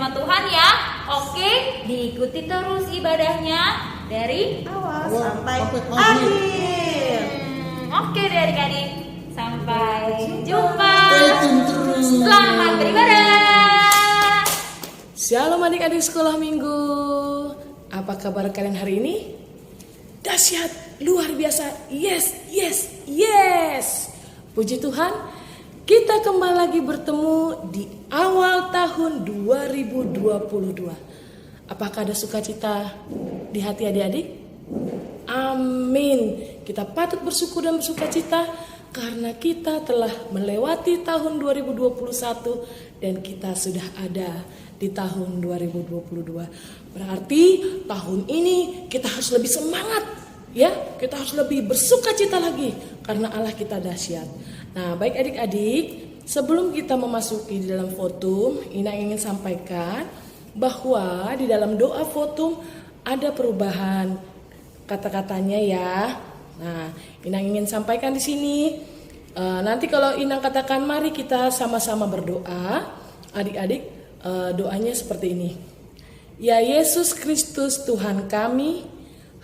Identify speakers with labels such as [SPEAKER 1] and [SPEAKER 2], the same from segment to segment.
[SPEAKER 1] firman Tuhan ya. Oke, diikuti terus ibadahnya dari
[SPEAKER 2] awal sampai akhir.
[SPEAKER 1] Oke deh adik-adik, sampai jumpa.
[SPEAKER 3] Terus.
[SPEAKER 1] Selamat beribadah.
[SPEAKER 3] Shalom adik-adik sekolah minggu. Apa kabar kalian hari ini? Dahsyat, luar biasa. Yes. Puji Tuhan, kita kembali lagi bertemu di awal tahun 2022. Apakah ada sukacita di hati adik-adik? Amin. Kita patut bersyukur dan bersukacita karena kita telah melewati tahun 2021 dan kita sudah ada di tahun 2022. Berarti tahun ini kita harus lebih semangat, ya. Kita harus lebih bersukacita lagi karena Allah kita dahsyat. Nah, baik adik-adik, sebelum kita memasuki di dalam fotum, Ina ingin sampaikan bahwa di dalam doa fotum ada perubahan kata-katanya ya. Nah, Ina ingin sampaikan di sini. Nanti kalau Ina katakan mari kita sama-sama berdoa, adik-adik doanya seperti ini. Ya Yesus Kristus Tuhan kami,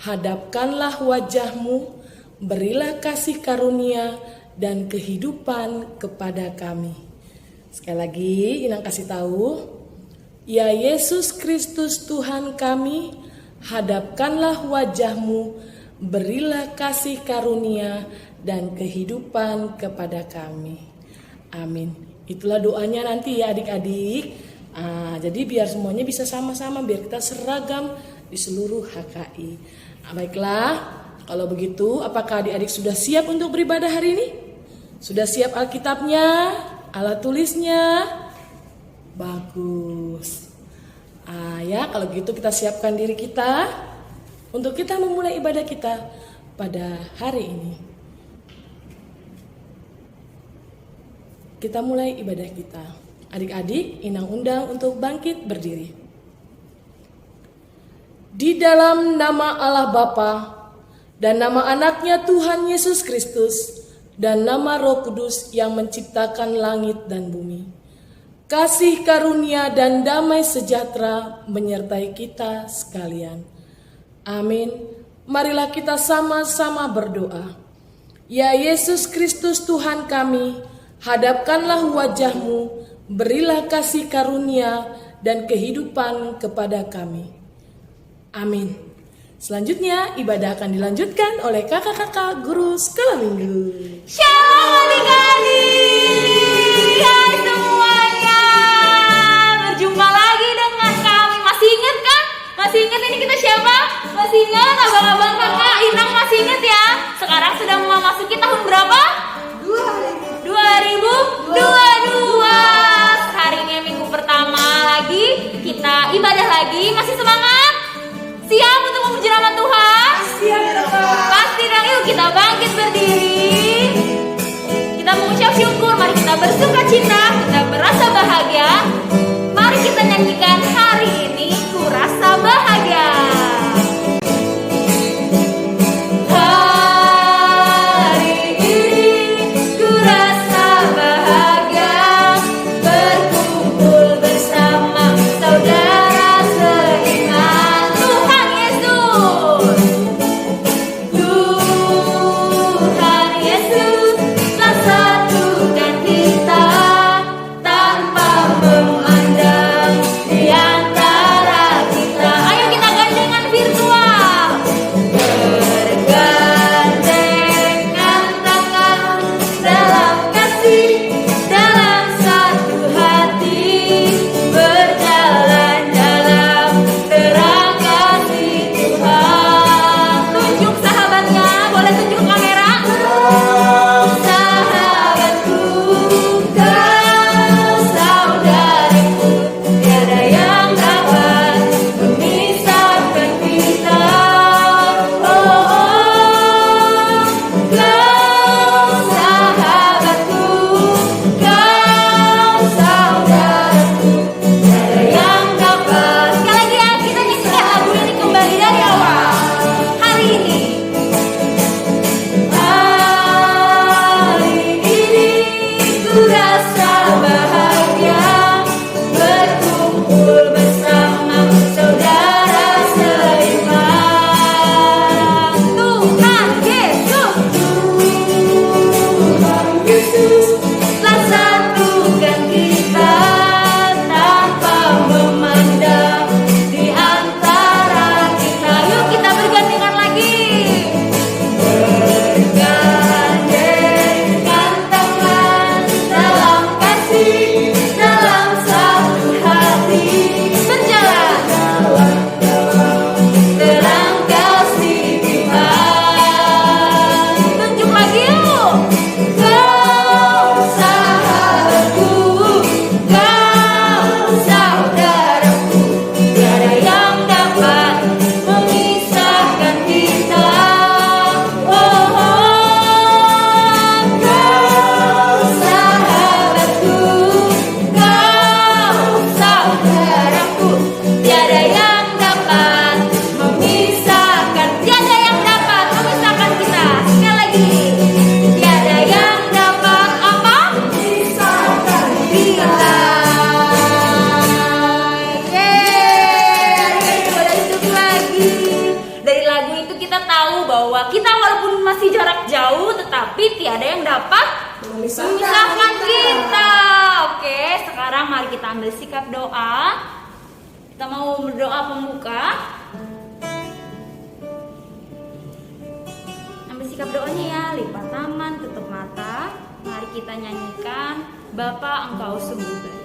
[SPEAKER 3] hadapkanlah wajah-Mu, berilah kasih karunia dan kehidupan kepada kami. Sekali lagi Ina kasih tahu. Ya Yesus Kristus Tuhan kami, hadapkanlah wajah-Mu, berilah kasih karunia dan kehidupan kepada kami. Amin. Itulah doanya nanti ya adik-adik. Jadi biar semuanya bisa sama-sama, biar kita seragam di seluruh HKI. Baiklah, kalau begitu apakah adik-adik sudah siap untuk beribadah hari ini? Sudah siap Alkitabnya, alat tulisnya? Bagus. Ya, kalau gitu kita siapkan diri kita untuk kita memulai ibadah kita pada hari ini. Kita mulai ibadah kita. Adik-adik, Inang undang untuk bangkit berdiri. Di dalam nama Allah Bapa dan nama anaknya Tuhan Yesus Kristus dan nama Roh Kudus yang menciptakan langit dan bumi, kasih karunia dan damai sejahtera menyertai kita sekalian. Amin. Marilah kita sama-sama berdoa. Ya Yesus Kristus Tuhan kami, hadapkanlah wajah-Mu, berilah kasih karunia dan kehidupan kepada kami. Amin. Selanjutnya ibadah akan dilanjutkan oleh kakak-kakak guru sekolah minggu.
[SPEAKER 1] Shalom adik-adik. Hai semuanya. Berjumpa lagi dengan kami. Masih ingat kan? Masih ingat ini kita siapa? Masih ingat abang-abang kakak Inang masih ingat ya? Sekarang sudah memasuki tahun berapa? 2022. Hari ini minggu pertama lagi, kita ibadah lagi. Masih semangat? Siap untuk memuji nama Tuhan?
[SPEAKER 2] Siap.
[SPEAKER 1] Pasti dong, yuk kita bangkit berdiri. Kita mengucap syukur, mari kita bersuka cita, kita berasa bahagia. Mari kita nyanyikan hari ini ku rasa bahagia.
[SPEAKER 4] Ku rasa bahagia berkumpul
[SPEAKER 1] jarak jauh, tetapi tiada yang dapat memisahkan kita. Oke, sekarang mari kita ambil sikap doa. Kita mau berdoa pembuka. Ambil sikap doanya ya, lipat tangan, tutup mata. Mari kita nyanyikan Bapa Engkau sungguh baik.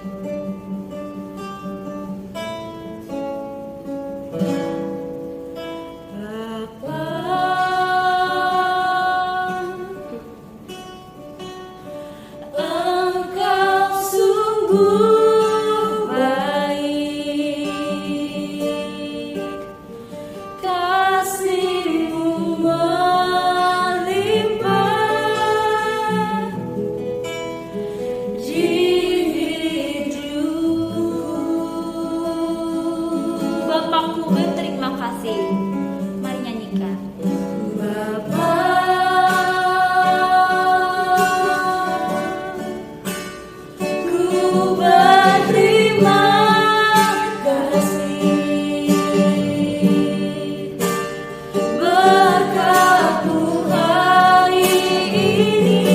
[SPEAKER 1] Bapakku berterima kasih. Mari nyanyikan. Bapa, ku berterima kasih berkat-Mu hari ini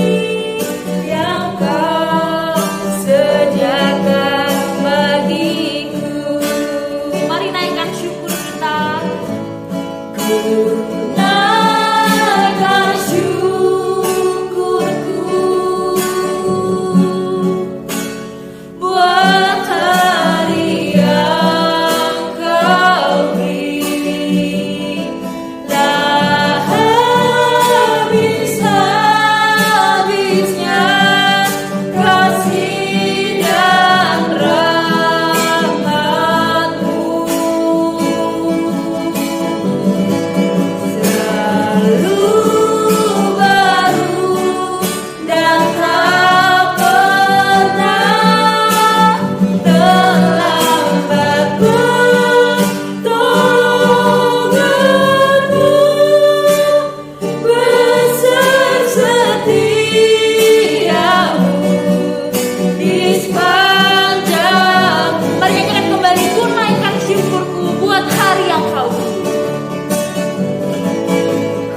[SPEAKER 1] yang Kau sediakan bagiku. Mari naikkan syukur kita. Naikkan syukurku buat hari yang Kau beri. Tak habis-habisnya kasih dan rahmat-Mu. Selalu baru dan tak pernah terlambat pertolongan-Mu. Besar setiamu di sepanjang. Mari nyanyikan kembali. Ku naikkan syukurku buat hari yang Kau beri.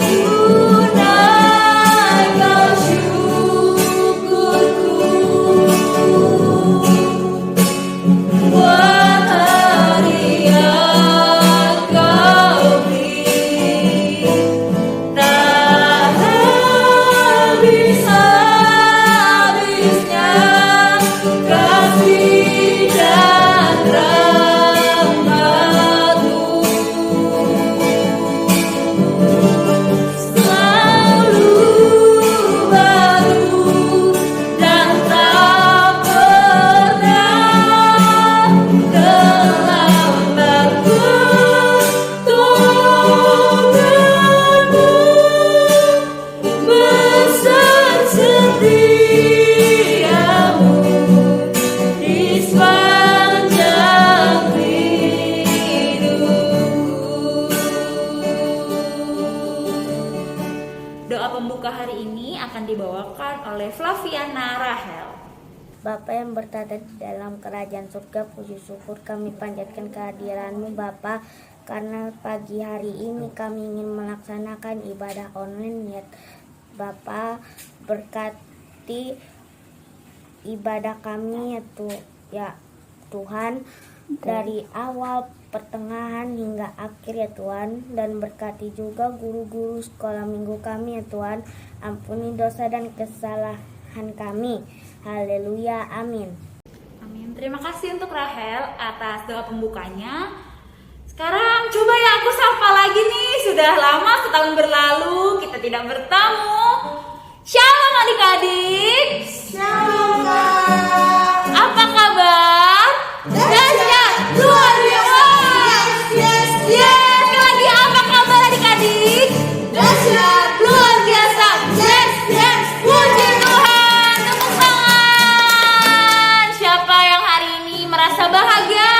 [SPEAKER 1] Ku naikkan syukurku buat hari yang Kau beri. Tak habis-habisnya kasih dan rahmat-Mu. Selalu baru dan tak pernah terlambat pertolongan-Mu. Besar setiamu di sepanjang hidupku. Doa pembuka hari ini akan dibawakan oleh Flaviana Rahel.
[SPEAKER 4] Bapa yang bertata di dalam kerajaan surga, puji syukur kami panjatkan kehadiran-Mu Bapa, karena pagi hari ini kami ingin melaksanakan ibadah online ya Bapa. Berkati ibadah kami ya Tuhan, dari awal, pertengahan hingga akhir ya Tuhan, dan berkati juga guru-guru sekolah minggu kami ya Tuhan. Ampuni dosa dan kesalahan kami. Haleluya, amin.
[SPEAKER 1] Amin. Terima kasih untuk Rahel atas doa pembukanya. Sekarang coba ya aku sapa lagi nih. Sudah lama setahun berlalu kita tidak bertemu. Shalom adik-adik.
[SPEAKER 2] Shalom Kak.
[SPEAKER 1] Apa kabar? Dahsyat, luar biasa.
[SPEAKER 2] Yes.
[SPEAKER 1] Sekali lagi apa kabar adik-adik? Dahsyat, luar biasa. Yes. Puji Tuhan. Tepuk tangan. Siapa yang hari ini merasa bahagia?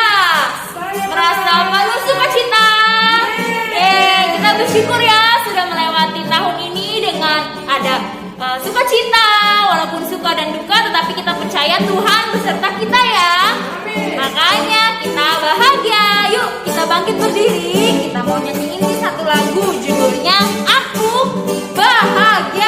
[SPEAKER 1] Merasa penuh sukacita? Kita bersyukur ya sudah melewati tahun ini dengan ada sukacita, walaupun suka dan duka, tetapi kita percaya Tuhan beserta kita ya. Makanya kita bahagia. Yuk kita bangkit berdiri. Kita mau nyanyiin ini satu lagu, judulnya Aku Bahagia.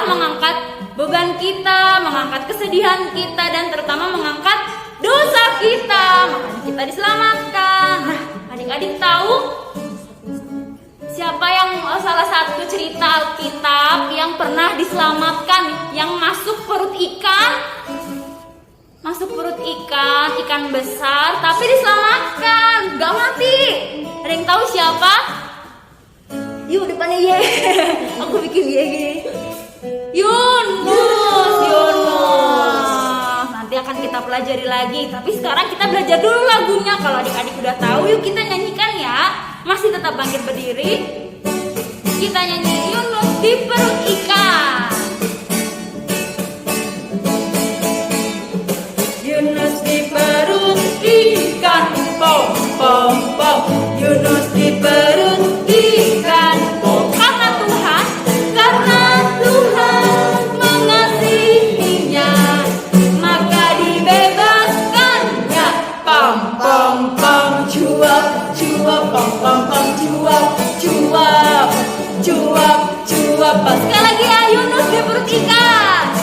[SPEAKER 1] mengangkat beban kita, mengangkat kesedihan kita, dan terutama mengangkat dosa kita. Makanya kita diselamatkan. Nah, adik-adik tahu siapa yang salah satu cerita Alkitab yang pernah diselamatkan, yang masuk perut ikan? Masuk perut ikan besar, tapi diselamatkan, gak mati. Ada yang tahu siapa? Yuk depannya ye. Aku bikin ye gini. Yunus. Nanti akan kita pelajari lagi. Tapi sekarang kita belajar dulu lagunya. Kalau adik-adik udah tahu, yuk kita nyanyikan ya. Masih tetap bangkit berdiri. Kita nyanyi Yunus di perut ikan. Yunus di perut ikan, pom pom pom. Yunus di perut ikan, pom. Karena Tuhan mengasihinya, maka dibebaskannya. Pom pom pom, cuap cuap, pom pom pom, cuap cuap, cuap cuap. Sekali lagi ya, Yunus di perut ikan.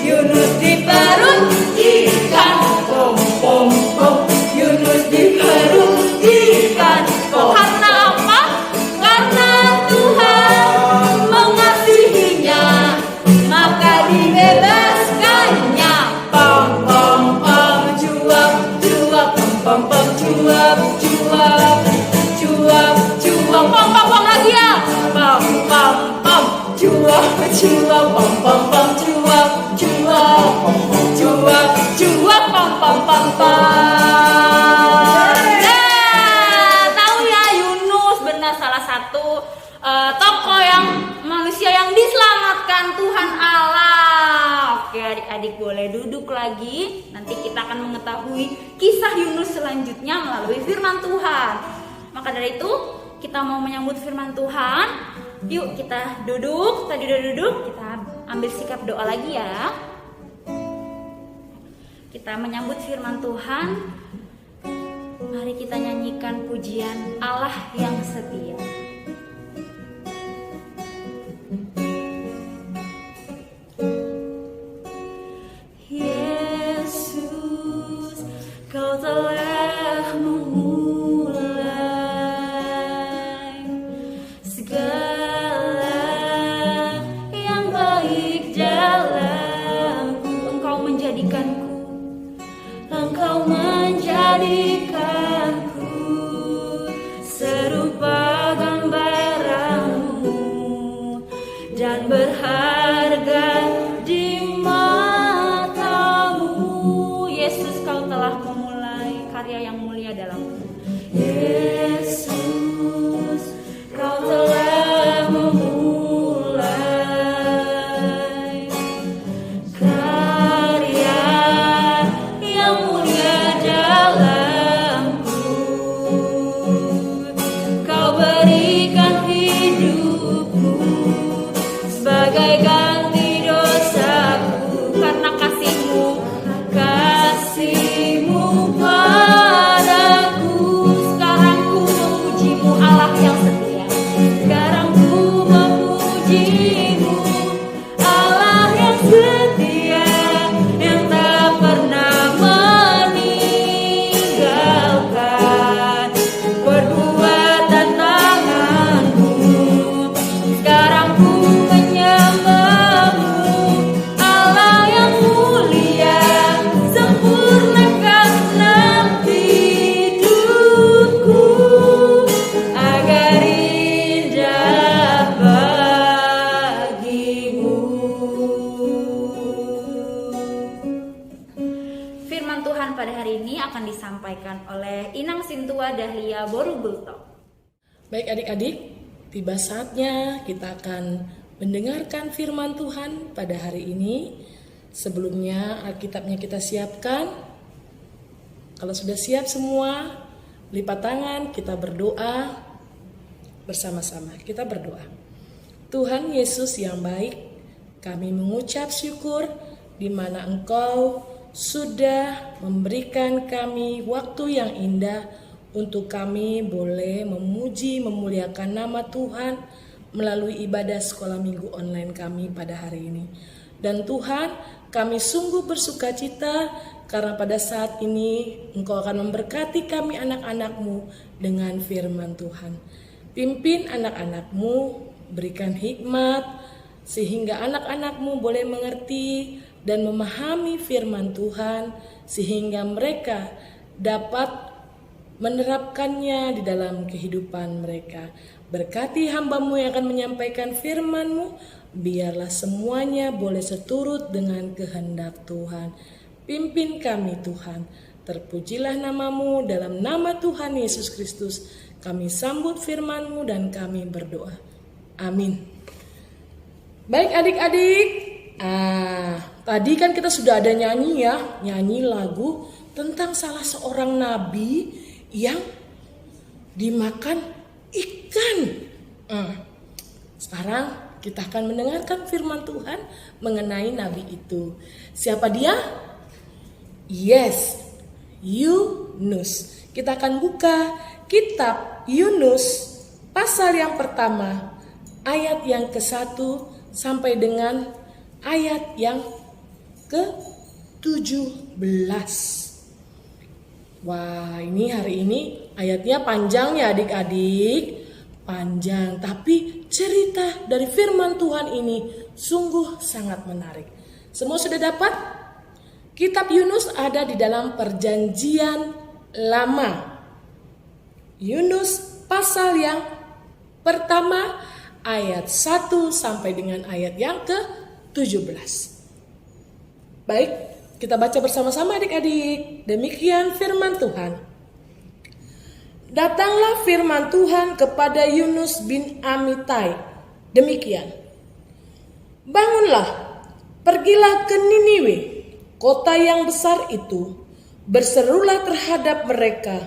[SPEAKER 1] Yunus di perut ikan, pom pom pom. Yunus di perut ikan, pom. Karena apa? Karena Tuhan mengasihinya, maka dibebaskannya. Pom pom pom, cuap cuap, pom pom pom, cuap cuap, cuap cuap, pom pom pom lagi ya. Pom pom pom, cuap cuap, pom pom pom, cuap cuap, cuap cuap, pom pom pom pom. Tahu ya, Yunus benar salah satu tokoh yang manusia yang diselamatkan Tuhan Allah. Oke, adik-adik boleh duduk lagi. Nanti kita akan mengetahui kisah Yunus selanjutnya melalui firman Tuhan. Maka dari itu kita mau menyambut firman Tuhan. Yuk kita duduk. Tadi udah duduk, kita ambil sikap doa lagi ya. Kita menyambut firman Tuhan. Mari kita nyanyikan pujian Allah yang setia. Yesus, Kau telah memulai segala yang baik dalamku. Engkau menjadikanku, Engkau menjadikanku serupa gambaranmu dan berharga di matamu. Yesus, Kau telah memulai karya yang mulia dalamku. Yesus, Kau telah memulai karya yang mulia dalamku. Kau berikan hidupku sebagai ganti dosaku. Karena kasih-Mu padaku. Sekarang ku memuji-Mu Allah yang setia. Sekarang ku memuji-Mu Allah yang setia, yang tak pernah meninggalkan perbuatan tangan-Mu. Sekarang ku menyembah-Mu Allah yang mulia. Sempurnakanlah hidupku agar indah bagi-Mu. Firman Tuhan pada hari ini akan disampaikan oleh Inang Sintua Dahlia Borugulto.
[SPEAKER 3] Baik adik-adik, tiba saatnya kita akan mendengarkan firman Tuhan pada hari ini. Sebelumnya Alkitabnya kita siapkan. Kalau sudah siap semua, lipat tangan, kita berdoa bersama-sama. Kita berdoa. Tuhan Yesus yang baik, kami mengucap syukur di mana Engkau sudah memberikan kami waktu yang indah untuk kami boleh memuji, memuliakan nama Tuhan melalui ibadah sekolah minggu online kami pada hari ini. Dan Tuhan, kami sungguh bersuka cita karena pada saat ini Engkau akan memberkati kami anak-anak-Mu dengan firman Tuhan. Pimpin anak-anak-Mu, berikan hikmat sehingga anak-anak-Mu boleh mengerti dan memahami firman Tuhan sehingga mereka dapat menerapkannya di dalam kehidupan mereka. Berkati hamba-Mu yang akan menyampaikan firman-Mu, biarlah semuanya boleh seturut dengan kehendak Tuhan. Pimpin kami Tuhan, terpujilah nama-Mu, dalam nama Tuhan Yesus Kristus kami sambut firman-Mu dan kami berdoa. Amin. Baik adik-adik, tadi kan kita sudah ada nyanyi lagu tentang salah seorang nabi yang dimakan ikan. Sekarang kita akan mendengarkan firman Tuhan mengenai nabi itu. Siapa dia? Yes, Yunus. Kita akan buka kitab Yunus pasal yang pertama, ayat yang ke-1 sampai dengan ayat yang ke-17. Wah, ini hari ini ayatnya panjang ya adik-adik. Panjang, tapi cerita dari firman Tuhan ini sungguh sangat menarik. Semua sudah dapat? Kitab Yunus ada di dalam Perjanjian Lama. Yunus pasal yang pertama ayat 1 sampai dengan ayat yang ke-17. Baik, kita baca bersama-sama adik-adik. Demikian firman Tuhan. Datanglah firman Tuhan kepada Yunus bin Amitai. Demikian. Bangunlah, pergilah ke Niniwe, kota yang besar itu. Berserulah terhadap mereka,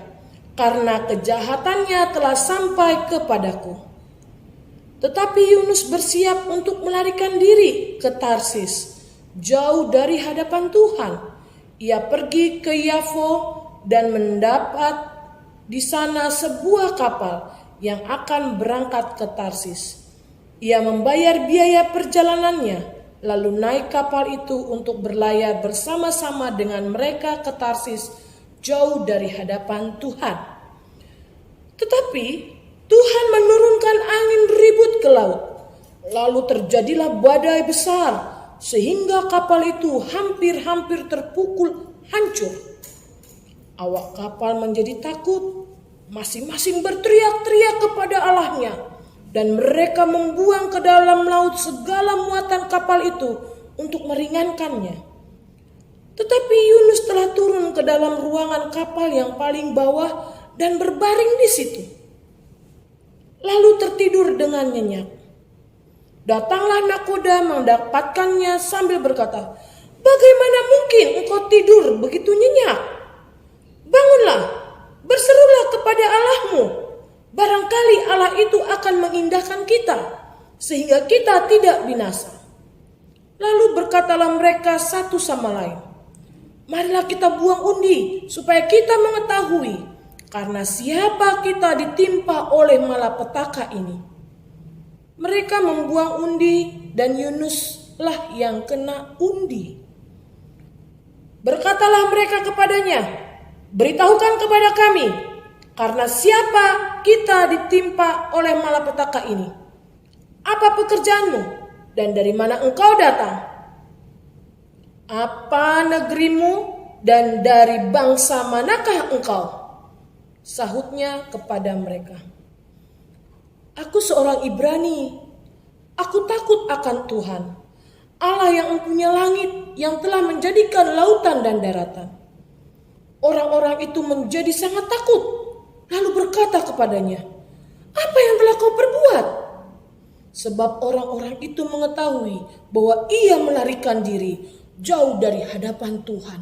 [SPEAKER 3] karena kejahatannya telah sampai kepadaku. Tetapi Yunus bersiap untuk melarikan diri ke Tarsis, jauh dari hadapan Tuhan. Ia pergi ke Yafo dan mendapat di sana sebuah kapal yang akan berangkat ke Tarsis. Ia membayar biaya perjalanannya, lalu naik kapal itu untuk berlayar bersama-sama dengan mereka ke Tarsis, jauh dari hadapan Tuhan. Tetapi Tuhan menurunkan angin ribut ke laut, lalu terjadilah badai besar, sehingga kapal itu hampir-hampir terpukul hancur. Awak kapal menjadi takut, masing-masing berteriak-teriak kepada Allahnya, dan mereka membuang ke dalam laut segala muatan kapal itu untuk meringankannya. Tetapi Yunus telah turun ke dalam ruangan kapal yang paling bawah dan berbaring di situ, lalu tertidur dengan nyenyak. Datanglah nakoda mendapatkannya sambil berkata, "Bagaimana mungkin engkau tidur begitu nyenyak? Bangunlah, berserulah kepada Allahmu. Barangkali Allah itu akan mengindahkan kita, sehingga kita tidak binasa." Lalu berkatalah mereka satu sama lain, "Marilah kita buang undi, supaya kita mengetahui, karena siapa kita ditimpa oleh malapetaka ini." Mereka membuang undi dan Yunuslah yang kena undi. Berkatalah mereka kepadanya, "Beritahukan kepada kami, karena siapa kita ditimpa oleh malapetaka ini? Apa pekerjaanmu dan dari mana engkau datang? Apa negerimu dan dari bangsa manakah engkau?" Sahutnya kepada mereka, "Aku seorang Ibrani. Aku takut akan Tuhan, Allah yang mempunyai langit, yang telah menjadikan lautan dan daratan." Orang-orang itu menjadi sangat takut, lalu berkata kepadanya, "Apa yang telah kau perbuat?" Sebab orang-orang itu mengetahui bahwa ia melarikan diri jauh dari hadapan Tuhan.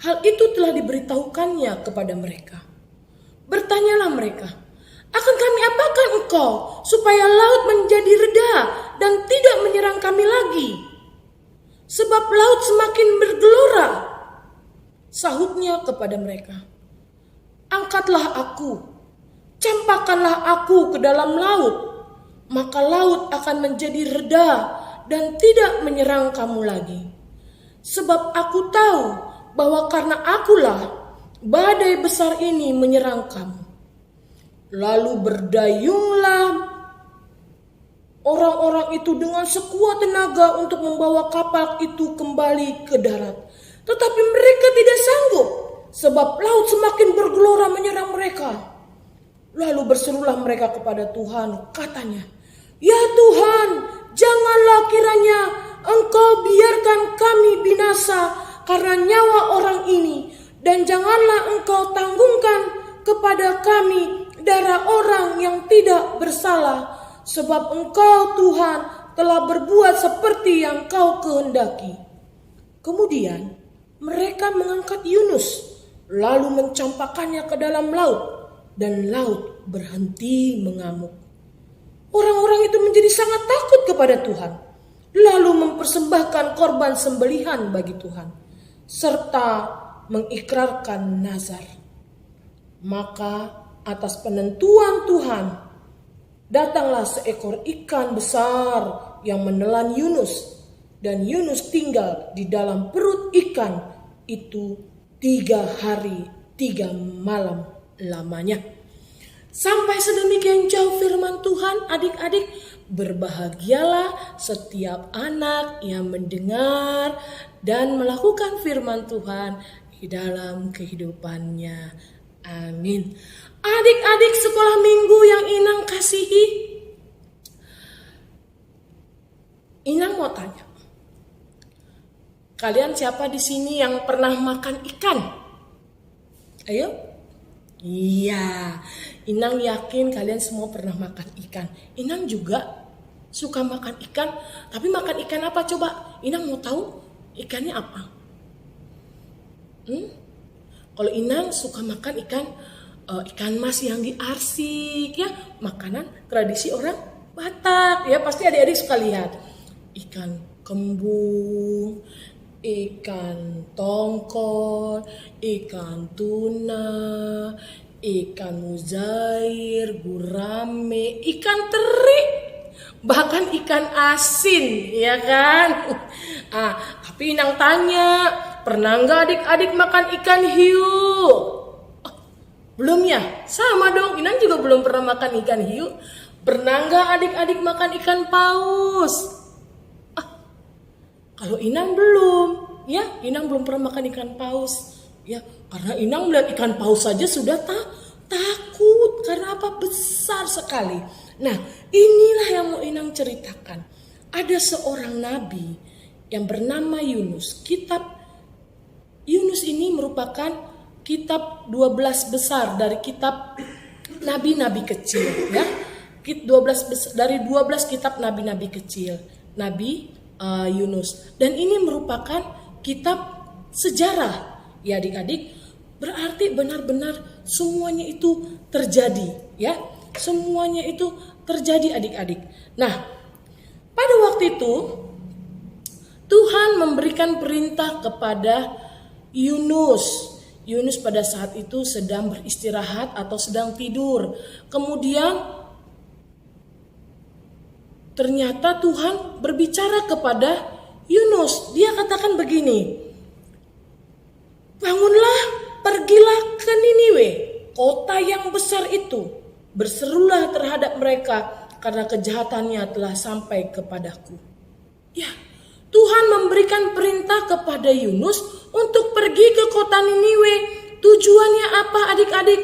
[SPEAKER 3] Hal itu telah diberitahukannya kepada mereka. Bertanyalah mereka, "Akan kami apakan engkau supaya laut menjadi reda dan tidak menyerang kami lagi? Sebab laut semakin bergelora." Sahutnya kepada mereka, "Angkatlah aku, campakkanlah aku ke dalam laut, maka laut akan menjadi reda dan tidak menyerang kamu lagi. Sebab aku tahu bahwa karena akulah badai besar ini menyerang kamu. Lalu berdayunglah orang-orang itu dengan sekuat tenaga untuk membawa kapal itu kembali ke darat. Tetapi mereka tidak sanggup, sebab laut semakin bergelora menyerang mereka. Lalu berserulah mereka kepada Tuhan, katanya, "Ya Tuhan, janganlah kiranya Engkau biarkan kami binasa karena nyawa orang ini, dan janganlah Engkau tanggungkan kepada kami darah orang yang tidak bersalah, sebab Engkau Tuhan telah berbuat seperti yang Kau kehendaki." Kemudian mereka mengangkat Yunus, lalu mencampakkannya ke dalam laut, dan laut berhenti mengamuk. Orang-orang itu menjadi sangat takut kepada Tuhan, lalu mempersembahkan korban sembelihan bagi Tuhan, serta mengikrarkan nazar. Maka atas penentuan Tuhan, datanglah seekor ikan besar yang menelan Yunus, dan Yunus tinggal di dalam perut ikan itu 3 hari 3 malam lamanya. Sampai sedemikian jauh firman Tuhan, adik-adik. Berbahagialah setiap anak yang mendengar dan melakukan firman Tuhan di dalam kehidupannya. Amin. Adik-adik sekolah minggu yang Inang kasihi, Inang mau tanya, kalian siapa di sini yang pernah makan ikan? Ayo. Iya, Inang yakin kalian semua pernah makan ikan. Inang juga suka makan ikan, tapi makan ikan apa coba? Inang mau tahu ikannya apa? Kalau Inang suka makan ikan mas yang diarsik, ya, makanan tradisi orang Batak, ya pasti adik-adik suka lihat. Ikan kembung, ikan tongkol, ikan tuna, ikan mujair, gurame, ikan teri, bahkan ikan asin, ya kan? Tapi Inang tanya, pernah nggak adik-adik makan ikan hiu? Belum ya? Sama dong, Inang juga belum pernah makan ikan hiu. Pernah nggak adik-adik makan ikan paus? Kalau Inang belum, ya Inang belum pernah makan ikan paus, ya karena Inang melihat ikan paus saja sudah takut karena apa? Besar sekali. Nah, inilah yang mau Inang ceritakan. Ada seorang nabi yang bernama Yunus. Kitab Yunus ini merupakan kitab 12 besar dari kitab nabi-nabi kecil, ya. 12 dari 12 kitab nabi-nabi kecil. Nabi Yunus, dan ini merupakan kitab sejarah, ya adik-adik. Berarti benar-benar semuanya itu terjadi, ya, semuanya itu terjadi adik-adik. Nah, pada waktu itu Tuhan memberikan perintah kepada Yunus. Yunus pada saat itu sedang beristirahat atau sedang tidur. Kemudian ternyata Tuhan berbicara kepada Yunus. Dia katakan begini, "Bangunlah, pergilah ke Niniwe, kota yang besar itu. Berserulah terhadap mereka karena kejahatannya telah sampai kepadaku." Ya, Tuhan memberikan perintah kepada Yunus untuk pergi ke kota Niniwe. Tujuannya apa adik-adik?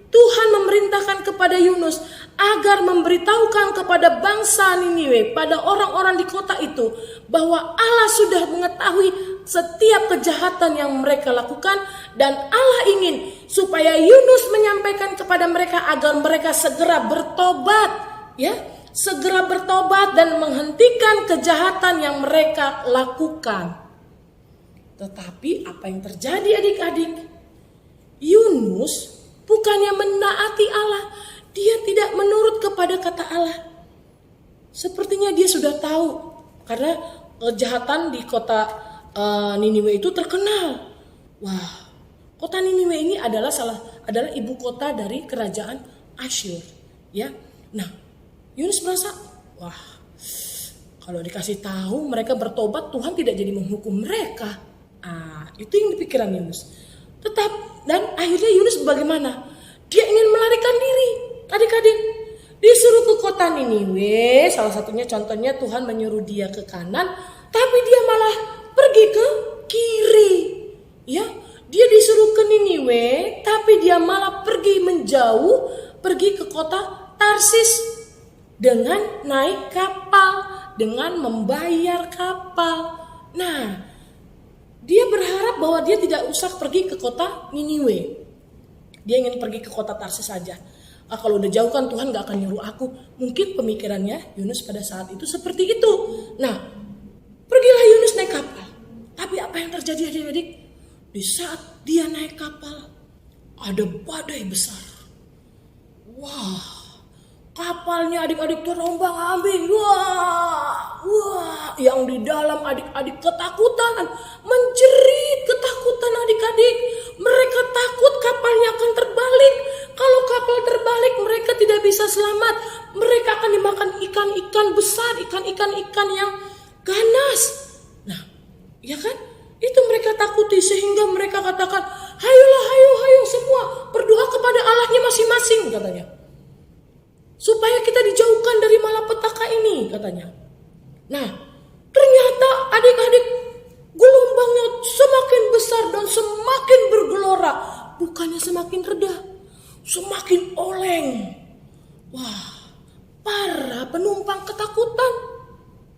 [SPEAKER 3] Tuhan memerintahkan kepada Yunus agar memberitahukan kepada bangsa Niniwe, pada orang-orang di kota itu, bahwa Allah sudah mengetahui setiap kejahatan yang mereka lakukan, dan Allah ingin supaya Yunus menyampaikan kepada mereka agar mereka segera bertobat, ya, segera bertobat dan menghentikan kejahatan yang mereka lakukan. Tetapi apa yang terjadi adik-adik? Yunus bukannya menaati Allah, dia tidak menurut kepada kata Allah. Sepertinya dia sudah tahu, karena kejahatan di kota Niniwe itu terkenal. Wah, kota Niniwe ini adalah ibu kota dari kerajaan Asyur, ya. Nah, Yunus merasa Wah, kalau dikasih tahu mereka bertobat, Tuhan tidak jadi menghukum mereka. Itu yang dipikiran Yunus. Dan akhirnya Yunus bagaimana? Dia ingin melarikan diri. Adik-adik, disuruh ke kota Niniwe. Salah satunya contohnya Tuhan menyuruh dia ke kanan, tapi dia malah pergi ke kiri. Ya, dia disuruh ke Niniwe, tapi dia malah pergi menjauh, pergi ke kota Tarsis dengan naik kapal, dengan membayar kapal. Nah, dia berharap bahwa dia tidak usah pergi ke kota Niniwe. Dia ingin pergi ke kota Tarsis saja. Kalau udah jauh kan Tuhan gak akan nyuruh aku. Mungkin pemikirannya Yunus pada saat itu seperti itu. Nah, pergilah Yunus naik kapal. Tapi apa yang terjadi adik-adik? Di saat dia naik kapal, ada badai besar. Wah, kapalnya adik-adik terombang ambing. Wah, yang di dalam adik-adik ketakutan, menjerit ketakutan adik-adik. Mereka takut kapalnya akan terbalik. Kalau kapal terbalik mereka tidak bisa selamat. Mereka akan dimakan ikan-ikan besar, ikan-ikan yang ganas. Nah, ya kan? Itu mereka takuti sehingga mereka katakan, hayolah, hayo semua berdoa kepada Allahnya masing-masing katanya. Supaya kita dijauhkan dari malapetaka ini katanya. Nah, ternyata adik-adik gelombangnya semakin besar dan semakin bergelora. Bukannya semakin reda, semakin oleng. Wah, para penumpang ketakutan.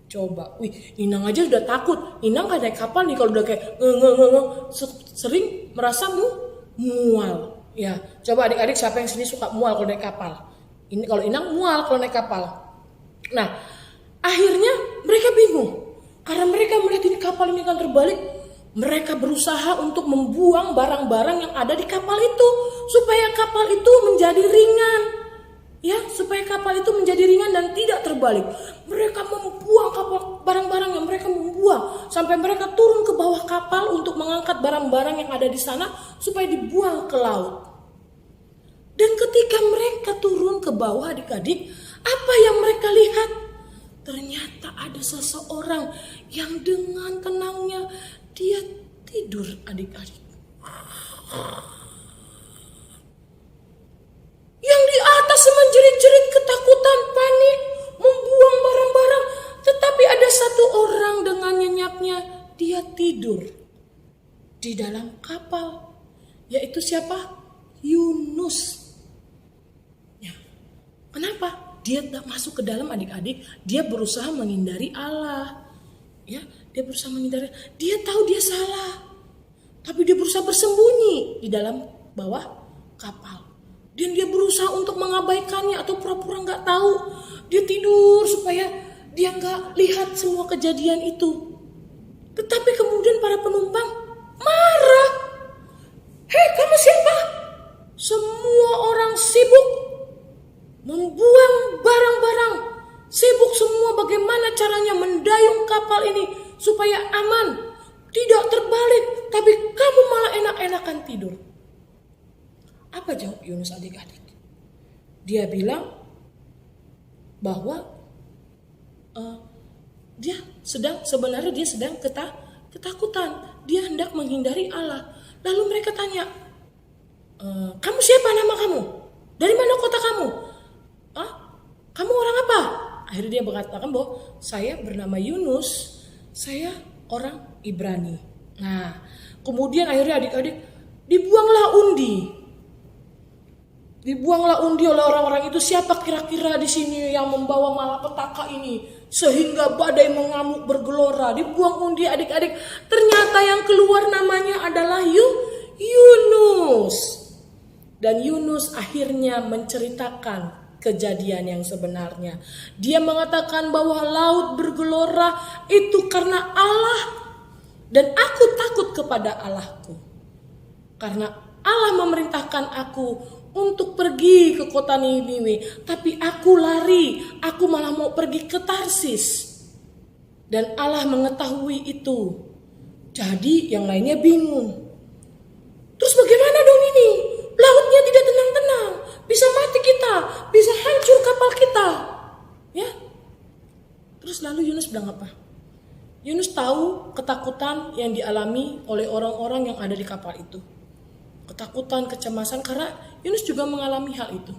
[SPEAKER 3] Coba, Inang aja udah takut. Inang gak naik kapal nih kalau udah kayak sering merasa mual. Ya, coba adik-adik siapa yang sini suka mual kalau naik kapal? Ini kalau Inang mual kalau naik kapal. Nah, akhirnya mereka bingung karena mereka melihat ini kapal ini akan terbalik. Mereka berusaha untuk membuang barang-barang yang ada di kapal itu supaya kapal itu menjadi ringan. Ya, supaya kapal itu menjadi ringan dan tidak terbalik. Mereka membuang barang-barang yang mereka membuang sampai mereka turun ke bawah kapal untuk mengangkat barang-barang yang ada di sana supaya dibuang ke laut. Dan ketika mereka turun ke bawah adik-adik, apa yang mereka lihat? Ternyata ada seseorang yang dengan tenangnya dia tidur adik-adik. Yang di atas menjerit-jerit ketakutan, panik, membuang barang-barang. Tetapi ada satu orang dengan nyenyapnya, dia tidur di dalam kapal. Yaitu siapa? Yunus. Ya. Kenapa? Dia tak masuk ke dalam adik-adik. Dia berusaha menghindari Allah. Ya, dia berusaha menghindari. Dia tahu dia salah. Tapi dia berusaha bersembunyi di dalam bawah kapal. Dan dia berusaha untuk mengabaikannya atau pura-pura gak tahu. Dia tidur supaya dia gak lihat semua kejadian itu. Tetapi kemudian para penumpang marah. Hei, kamu siapa? Semua orang sibuk membuang barang-barang. Sibuk semua bagaimana caranya mendayung kapal ini supaya aman. Tidak terbalik. Tapi kamu malah enak-enakan tidur. Apa jawab Yunus adik-adik? Dia bilang bahwa sebenarnya dia sedang ketakutan. Dia hendak menghindari Allah. Lalu mereka tanya, kamu siapa, nama kamu? Dari mana kota kamu? Kamu orang apa? Akhirnya dia mengatakan bahwa saya bernama Yunus. Saya orang Ibrani. Nah, kemudian akhirnya adik-adik dibuanglah undi. Dibuanglah undi oleh orang-orang itu. Siapa kira-kira di sini yang membawa malapetaka ini sehingga badai mengamuk bergelora? Dibuang undi adik-adik. Ternyata yang keluar namanya adalah Yunus. Dan Yunus akhirnya menceritakan kejadian yang sebenarnya. Dia mengatakan bahwa laut bergelora itu karena Allah. Dan aku takut kepada Allahku. Karena Allah memerintahkan aku untuk pergi ke kota Niniwe, tapi aku lari, aku malah mau pergi ke Tarsis. Dan Allah mengetahui itu. Jadi yang lainnya bingung. Terus bagaimana dong ini? Lautnya tidak tenang-tenang, bisa mati kita, bisa hancur kapal kita. Ya. bilang apa? Yunus tahu ketakutan yang dialami oleh orang-orang yang ada di kapal itu. Ketakutan, kecemasan, karena Yunus juga mengalami hal itu.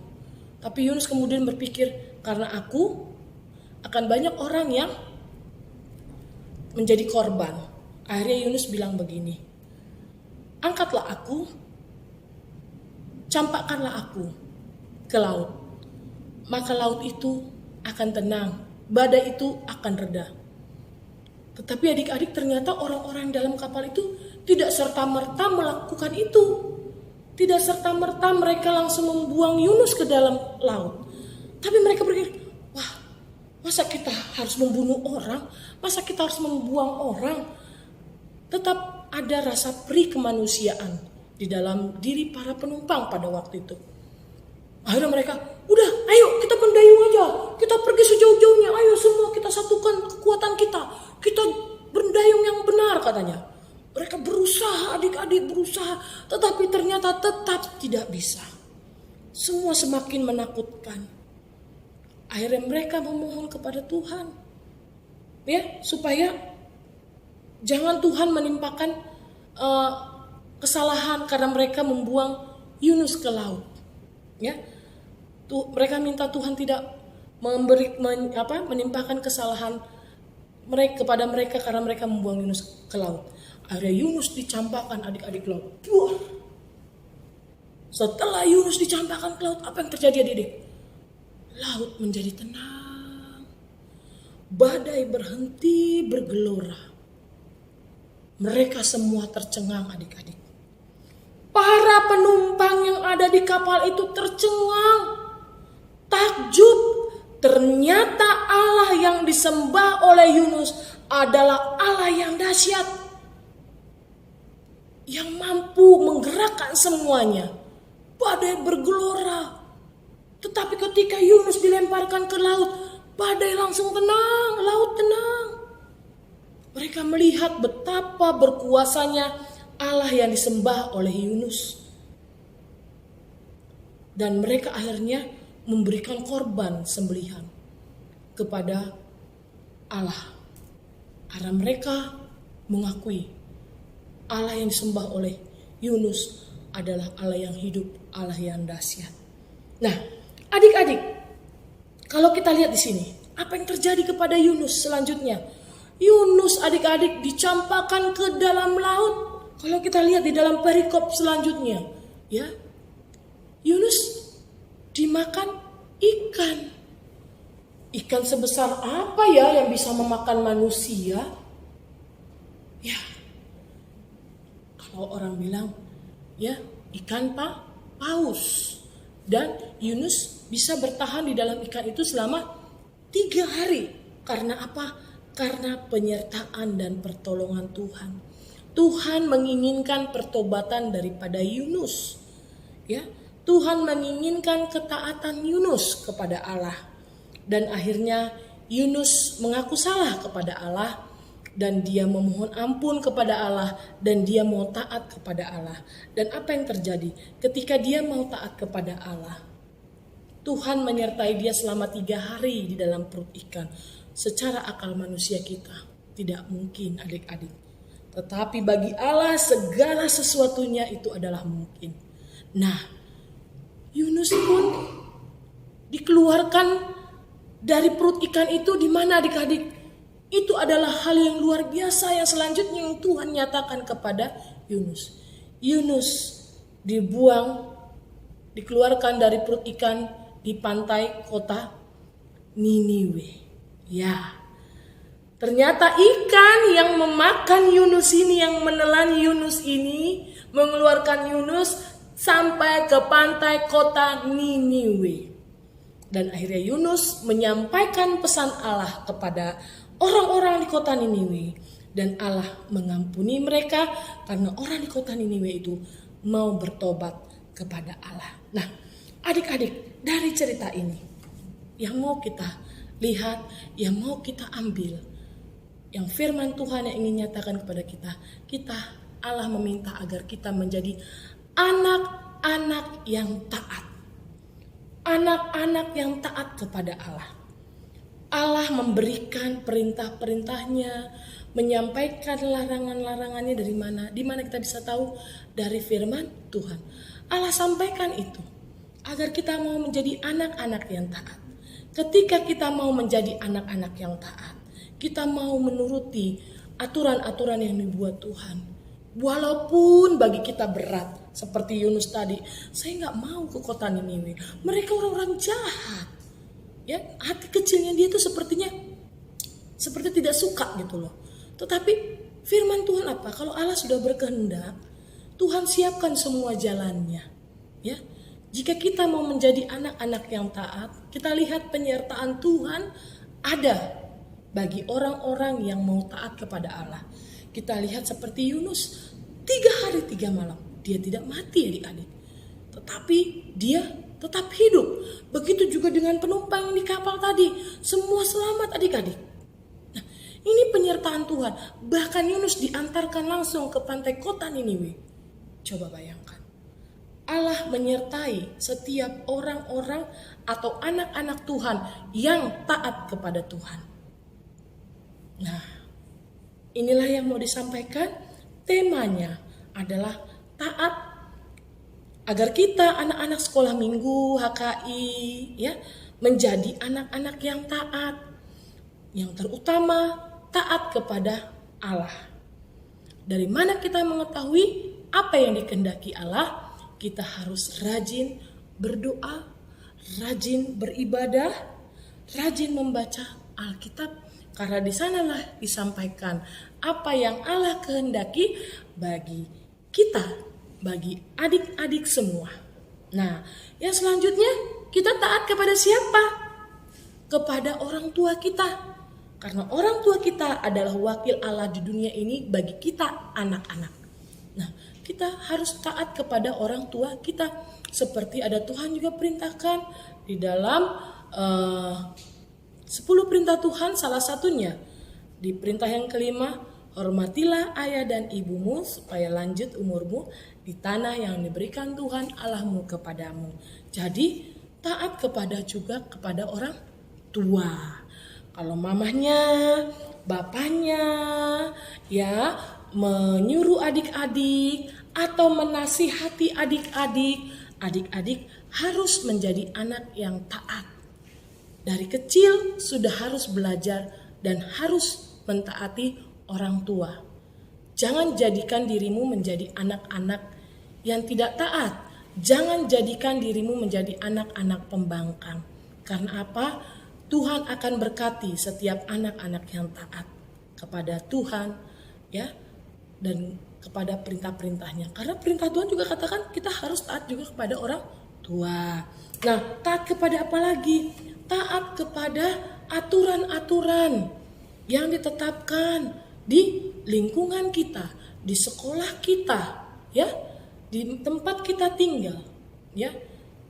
[SPEAKER 3] Tapi Yunus kemudian berpikir, karena aku akan banyak orang yang menjadi korban. Akhirnya Yunus bilang begini, angkatlah aku, campakkanlah aku ke laut. Maka laut itu akan tenang, badai itu akan reda. Tetapi adik-adik, ternyata orang-orang dalam kapal itu tidak serta-merta melakukan itu. Tidak serta-merta mereka langsung membuang Yunus ke dalam laut. Tapi mereka berpikir, wah, masa kita harus membunuh orang? Masa kita harus membuang orang? Tetap ada rasa perih kemanusiaan di dalam diri para penumpang pada waktu itu. Akhirnya mereka, udah ayo kita mendayung aja. Kita pergi sejauh-jauhnya, ayo semua kita satukan kekuatan kita. Kita berdayung yang benar katanya. Mereka berusaha, adik-adik berusaha. Tetapi ternyata tetap tidak bisa. Semua semakin menakutkan. Akhirnya mereka memohon kepada Tuhan. Ya, supaya jangan Tuhan menimpakan kesalahan karena mereka membuang Yunus ke laut. Ya, mereka minta Tuhan tidak menimpakan kesalahan mereka kepada mereka karena mereka membuang Yunus ke laut. Akhirnya Yunus dicampakkan adik-adik ke laut. Wah. Setelah Yunus dicampakkan ke laut, apa yang terjadi adik-adik? Laut menjadi tenang. Badai berhenti bergelora. Mereka semua tercengang adik-adik. Para penumpang yang ada di kapal itu tercengang. Takjub. Ternyata Allah yang disembah oleh Yunus adalah Allah yang dahsyat. Yang mampu menggerakkan semuanya. Badai bergelora. Tetapi ketika Yunus dilemparkan ke laut, badai langsung tenang, laut tenang. Mereka melihat betapa berkuasanya Allah yang disembah oleh Yunus. Dan mereka akhirnya memberikan korban sembelihan kepada Allah. Karena mereka mengakui Allah yang disembah oleh Yunus adalah Allah yang hidup, Allah yang dahsyat. Nah, adik-adik, kalau kita lihat di sini, apa yang terjadi kepada Yunus selanjutnya? Yunus adik-adik dicampakkan ke dalam laut. Kalau kita lihat di dalam perikop selanjutnya, ya, Yunus dimakan ikan. Ikan sebesar apa ya yang bisa memakan manusia? Ya, kalau orang bilang, ya, ikan paus. Dan Yunus bisa bertahan di dalam ikan itu selama 3 hari. Karena apa? Karena penyertaan dan pertolongan Tuhan. Tuhan menginginkan pertobatan daripada Yunus. Ya, Tuhan menginginkan ketaatan Yunus kepada Allah. Dan akhirnya Yunus mengaku salah kepada Allah. Dan dia memohon ampun kepada Allah. Dan dia mau taat kepada Allah. Dan apa yang terjadi? Ketika dia mau taat kepada Allah, Tuhan menyertai dia selama 3 hari di dalam perut ikan. Secara akal manusia kita tidak mungkin adik-adik. Tetapi bagi Allah segala sesuatunya itu adalah mungkin. Nah, Yunus pun dikeluarkan dari perut ikan itu di mana adik-adik? Itu adalah hal yang luar biasa yang selanjutnya yang Tuhan nyatakan kepada Yunus. Yunus dibuang, dikeluarkan dari perut ikan di pantai kota Niniwe. Ya, ternyata ikan yang memakan Yunus ini, yang menelan Yunus ini, mengeluarkan Yunus sampai ke pantai kota Niniwe. Dan akhirnya Yunus menyampaikan pesan Allah kepada orang-orang di kota Niniwe. Dan Allah mengampuni mereka karena orang di kota Niniwe itu mau bertobat kepada Allah. Nah, adik-adik, dari cerita ini yang mau kita lihat, yang mau kita ambil, yang firman Tuhan yang ingin nyatakan kepada kita, Allah meminta agar kita menjadi anak-anak yang taat. Anak-anak yang taat kepada Allah. Allah memberikan perintah-perintahnya, menyampaikan larangan-larangannya dari mana? Di mana kita bisa tahu? Dari firman Tuhan. Allah sampaikan itu agar kita mau menjadi anak-anak yang taat. Ketika kita mau menjadi anak-anak yang taat, kita mau menuruti aturan-aturan yang dibuat Tuhan. Walaupun bagi kita berat, seperti Yunus tadi, saya nggak mau ke kota Niniwe. Mereka orang-orang jahat. Ya, hati kecilnya dia itu sepertinya seperti tidak suka gitu loh. Tetapi firman Tuhan apa? Kalau Allah sudah berkehendak, Tuhan siapkan semua jalannya. Ya, jika kita mau menjadi anak-anak yang taat, kita lihat penyertaan Tuhan ada bagi orang-orang yang mau taat kepada Allah. Kita lihat seperti Yunus, 3 hari 3 malam dia tidak mati adik-adik, tetapi dia tetap hidup. Begitu juga dengan penumpang di kapal tadi, semua selamat adik-adik. Nah, ini penyertaan Tuhan. Bahkan Yunus diantarkan langsung ke pantai kota Niniwe. Coba bayangkan, Allah menyertai setiap orang-orang atau anak-anak Tuhan yang taat kepada Tuhan. Nah, inilah yang mau disampaikan. Temanya adalah taat, agar kita anak-anak sekolah minggu HKI ya menjadi anak-anak yang taat. Yang terutama taat kepada Allah. Dari mana kita mengetahui apa yang dikehendaki Allah? Kita harus rajin berdoa, rajin beribadah, rajin membaca Alkitab, karena di sanalah disampaikan apa yang Allah kehendaki bagi kita, bagi adik-adik semua. Nah, yang selanjutnya kita taat kepada siapa? Kepada orang tua kita. Karena orang tua kita adalah wakil Allah di dunia ini bagi kita anak-anak. Nah, kita harus taat kepada orang tua kita. Seperti ada Tuhan juga perintahkan di dalam 10 perintah Tuhan, salah satunya di perintah yang kelima, hormatilah ayah dan ibumu supaya lanjut umurmu di tanah yang diberikan Tuhan Allahmu kepadamu. Jadi taat juga kepada orang tua. Kalau mamahnya, bapaknya ya menyuruh adik-adik atau menasihati adik-adik harus menjadi anak yang taat. Dari kecil sudah harus belajar dan harus mentaati orang tua. Jangan jadikan dirimu menjadi anak-anak yang tidak taat. Jangan jadikan dirimu menjadi anak-anak pembangkang. Karena apa? Tuhan akan berkati setiap anak-anak yang taat kepada Tuhan ya, dan kepada perintah-perintahnya. Karena perintah Tuhan juga katakan kita harus taat juga kepada orang tua. Nah, taat kepada apa lagi? Taat kepada aturan-aturan yang ditetapkan di lingkungan kita, di sekolah kita, ya, di tempat kita tinggal, ya,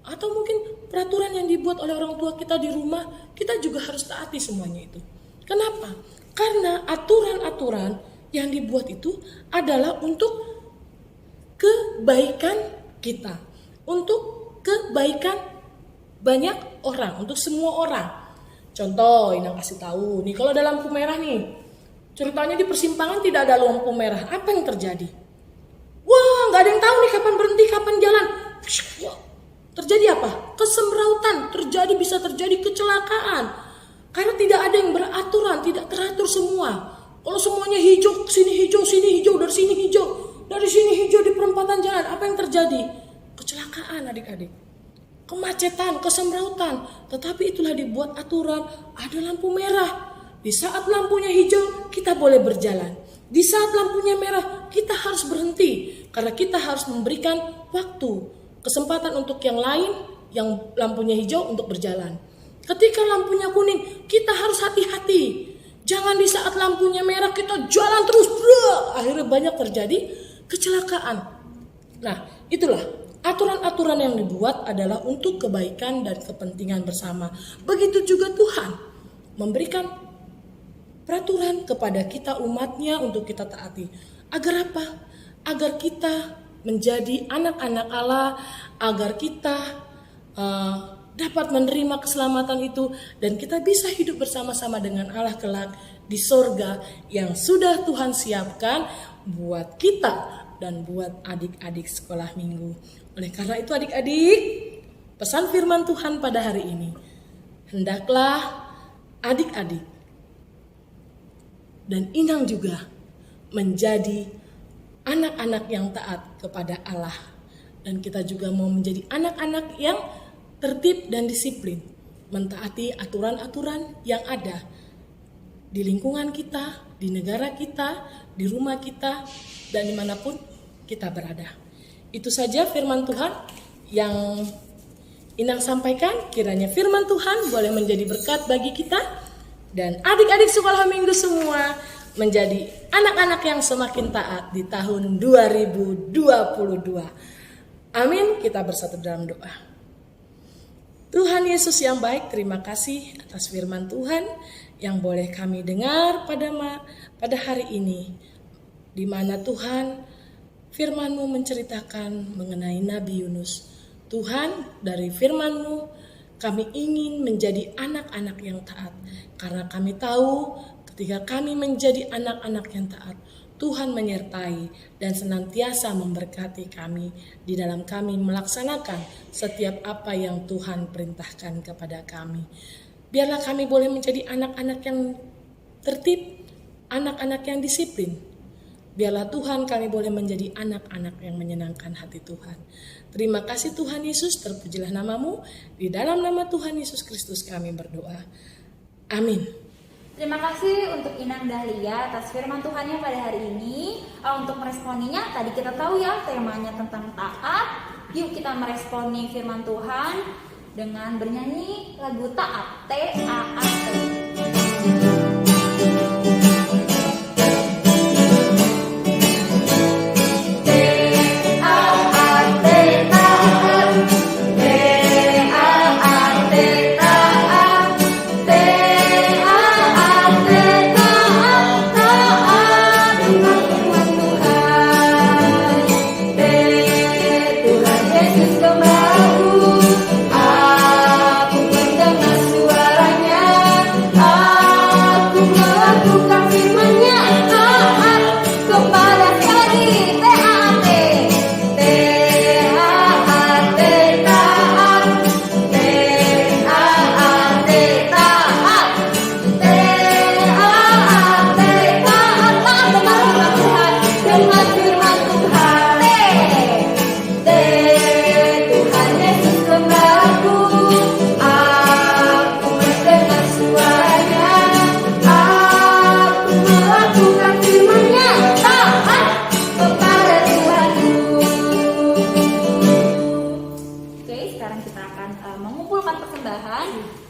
[SPEAKER 3] atau mungkin peraturan yang dibuat oleh orang tua kita di rumah, kita juga harus taati semuanya itu. Kenapa? Karena aturan-aturan yang dibuat itu adalah untuk kebaikan kita, untuk kebaikan banyak orang, untuk semua orang. Contoh, Inang kasih tahu nih, kalau ada lampu merah nih, ceritanya di persimpangan tidak ada lampu merah, apa yang terjadi? Wah, nggak ada yang tahu nih kapan berhenti, kapan jalan. Terjadi apa? Kesemrautan, bisa terjadi kecelakaan. Karena tidak ada yang beraturan, tidak teratur semua. Kalau semuanya hijau, sini hijau, dari sini hijau, dari sini hijau di perempatan jalan, apa yang terjadi? Kecelakaan adik-adik. Kemacetan, kesemrautan. Tetapi itulah dibuat aturan, ada lampu merah. Di saat lampunya hijau, kita boleh berjalan. Di saat lampunya merah, kita harus berhenti. Karena kita harus memberikan waktu, kesempatan untuk yang lain, yang lampunya hijau untuk berjalan. Ketika lampunya kuning, kita harus hati-hati. Jangan di saat lampunya merah kita jalan terus. Akhirnya banyak terjadi kecelakaan. Nah, itulah aturan-aturan yang dibuat adalah untuk kebaikan dan kepentingan bersama. Begitu juga Tuhan memberikan peraturan kepada kita umatnya untuk kita taati. Agar apa? Agar kita menjadi anak-anak Allah, agar kita dapat menerima keselamatan itu, dan kita bisa hidup bersama-sama dengan Allah kelak di sorga yang sudah Tuhan siapkan buat kita dan buat adik-adik sekolah minggu. Oleh karena itu adik-adik, pesan firman Tuhan pada hari ini, hendaklah adik-adik dan Inang juga menjadi anak-anak yang taat kepada Allah. Dan kita juga mau menjadi anak-anak yang tertib dan disiplin, mentaati aturan-aturan yang ada di lingkungan kita, di negara kita, di rumah kita, dan dimanapun kita berada. Itu saja firman Tuhan yang Inang sampaikan. Kiranya firman Tuhan boleh menjadi berkat bagi kita dan adik-adik sekolah minggu semua menjadi anak-anak yang semakin taat di tahun 2022. Amin. Kita bersatu dalam doa. Tuhan Yesus yang baik, terima kasih atas firman Tuhan yang boleh kami dengar pada hari ini, di mana Tuhan firman-Mu menceritakan mengenai Nabi Yunus. Tuhan, dari firman-Mu kami ingin menjadi anak-anak yang taat, karena kami tahu ketika kami menjadi anak-anak yang taat, Tuhan menyertai dan senantiasa memberkati kami di dalam kami melaksanakan setiap apa yang Tuhan perintahkan kepada kami. Biarlah kami boleh menjadi anak-anak yang tertib, anak-anak yang disiplin. Biarlah Tuhan kami boleh menjadi anak-anak yang menyenangkan hati Tuhan. Terima kasih Tuhan Yesus, terpujilah nama-Mu. Di dalam nama Tuhan Yesus Kristus kami berdoa. Amin.
[SPEAKER 1] Terima kasih untuk Inang Dahlia atas firman Tuhannya pada hari ini. Untuk meresponinya, tadi kita tahu ya temanya tentang taat. Yuk kita meresponi firman Tuhan dengan bernyanyi lagu Taat, T-A-A-T.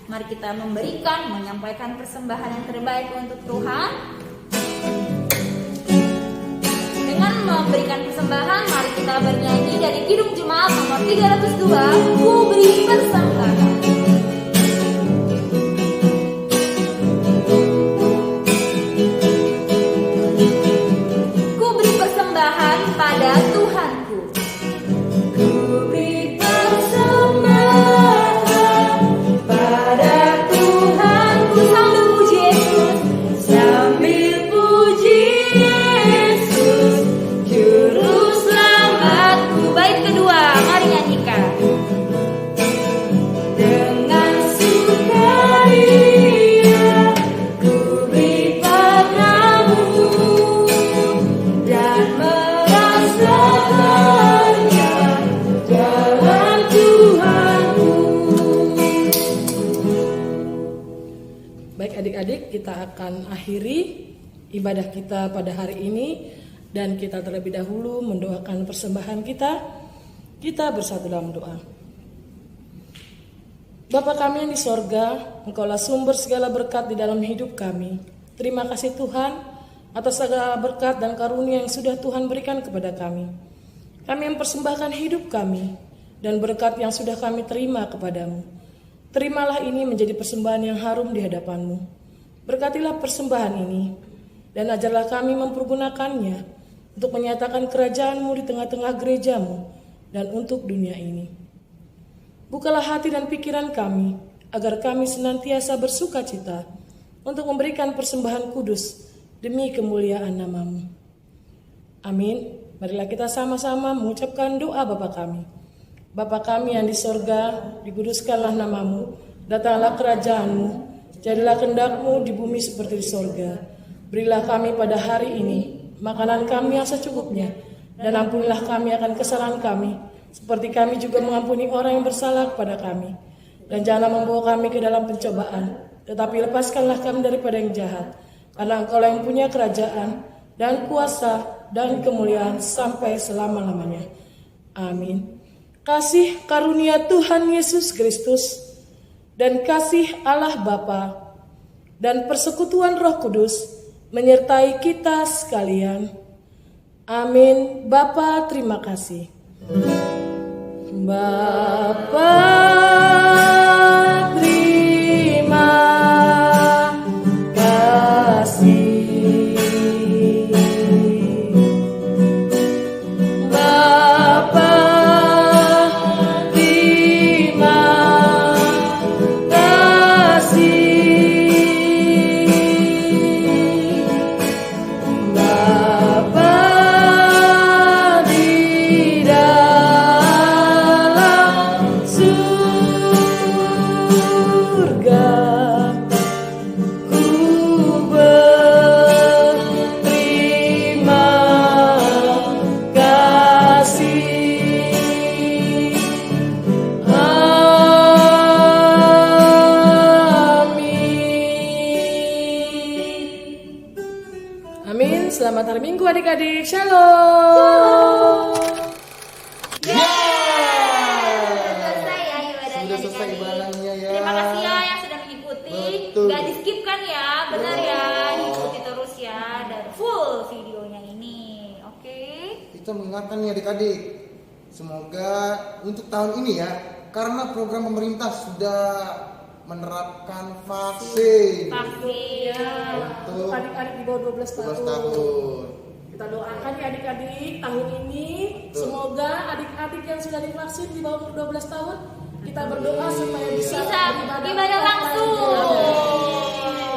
[SPEAKER 1] Mari kita menyampaikan persembahan yang terbaik untuk Tuhan. Dengan memberikan persembahan, mari kita bernyanyi dari Kidung Jemaat nomor 302, Ku Beri Persembahan. Ku beri persembahan pada Tuhanku.
[SPEAKER 3] Adik-adik, kita akan akhiri ibadah kita pada hari ini dan kita terlebih dahulu mendoakan persembahan kita. Kita bersatu dalam doa. Bapa kami yang di sorga, Engkaulah sumber segala berkat di dalam hidup kami. Terima kasih Tuhan atas segala berkat dan karunia yang sudah Tuhan berikan kepada kami. Kami mempersembahkan hidup kami dan berkat yang sudah kami terima kepadamu. Terimalah ini menjadi persembahan yang harum di hadapan-Mu. Berkatilah persembahan ini, dan ajarlah kami mempergunakannya untuk menyatakan kerajaan-Mu di tengah-tengah gereja-Mu dan untuk dunia ini. Bukalah hati dan pikiran kami, agar kami senantiasa bersuka cita untuk memberikan persembahan kudus demi kemuliaan nama-Mu. Amin. Marilah kita sama-sama mengucapkan doa Bapa kami. Bapa kami yang di sorga, dikuduskanlah nama-Mu, datanglah kerajaan-Mu, jadilah kehendak-Mu di bumi seperti di sorga. Berilah kami pada hari ini makanan kami yang secukupnya, dan ampunilah kami akan kesalahan kami, seperti kami juga mengampuni orang yang bersalah kepada kami. Dan janganlah membawa kami ke dalam pencobaan, tetapi lepaskanlah kami daripada yang jahat. Karena Engkau yang punya kerajaan, dan kuasa, dan kemuliaan sampai selama-lamanya. Amin. Kasih karunia Tuhan Yesus Kristus, dan kasih Allah Bapa, dan persekutuan Roh Kudus, menyertai kita sekalian. Amin. Bapa, terima kasih. Bapa, terima kasih. Bapa, terima kasih. Bapa di dalam surga, ku berterima kasih. Amin. Amin. Selamat hari Minggu adik-adik. Shalom.
[SPEAKER 1] Selesai ya ibadahnya.
[SPEAKER 2] Sudah selesai
[SPEAKER 1] adik-adik.
[SPEAKER 2] ibadahnya ya.
[SPEAKER 1] Terima kasih ya yang sudah mengikuti.
[SPEAKER 2] Betul.
[SPEAKER 1] Gak di skip kan ya, benar ya. Diikuti terus ya dan full videonya ini. Oke.
[SPEAKER 2] Kita mengingatkan nih adik-adik, semoga untuk tahun ini ya, karena program pemerintah sudah menerapkan vaksin
[SPEAKER 1] Vaksin.
[SPEAKER 2] untuk
[SPEAKER 3] Adik-adik di bawah 12 tahun.
[SPEAKER 2] 12 tahun.
[SPEAKER 3] Kita doakan ya adik-adik tahun ini
[SPEAKER 2] Betul.
[SPEAKER 3] semoga adik-adik yang sudah divaksin di bawah 12 tahun kita berdoa supaya bisa
[SPEAKER 1] Ibadah langsung.
[SPEAKER 2] Iya.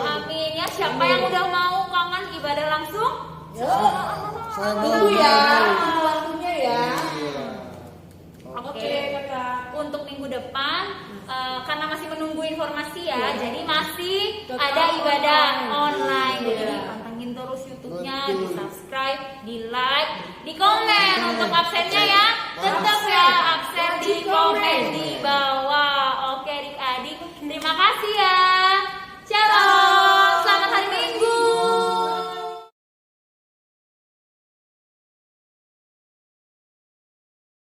[SPEAKER 1] Amin ya. Siapa yang udah mau kangen ibadah langsung?
[SPEAKER 2] Saya mau
[SPEAKER 3] Tunggu ya,
[SPEAKER 2] tahu.
[SPEAKER 3] tunggu waktunya ya.
[SPEAKER 2] Iya.
[SPEAKER 1] Oke.
[SPEAKER 3] kakak.
[SPEAKER 1] Untuk minggu depan karena masih menunggu informasi ya,
[SPEAKER 3] Ya.
[SPEAKER 1] jadi masih
[SPEAKER 3] Tetap
[SPEAKER 1] ada ibadah
[SPEAKER 3] online.
[SPEAKER 1] online. Jadi
[SPEAKER 3] Ya.
[SPEAKER 1] pantengin terus YouTube-nya,
[SPEAKER 2] Betul.
[SPEAKER 1] di subscribe, di like, di komen. Untuk absennya ya, tetap ya absen di
[SPEAKER 3] Wajib
[SPEAKER 1] komen
[SPEAKER 3] komen.
[SPEAKER 1] di bawah. Oke adik-adik, terima kasih ya.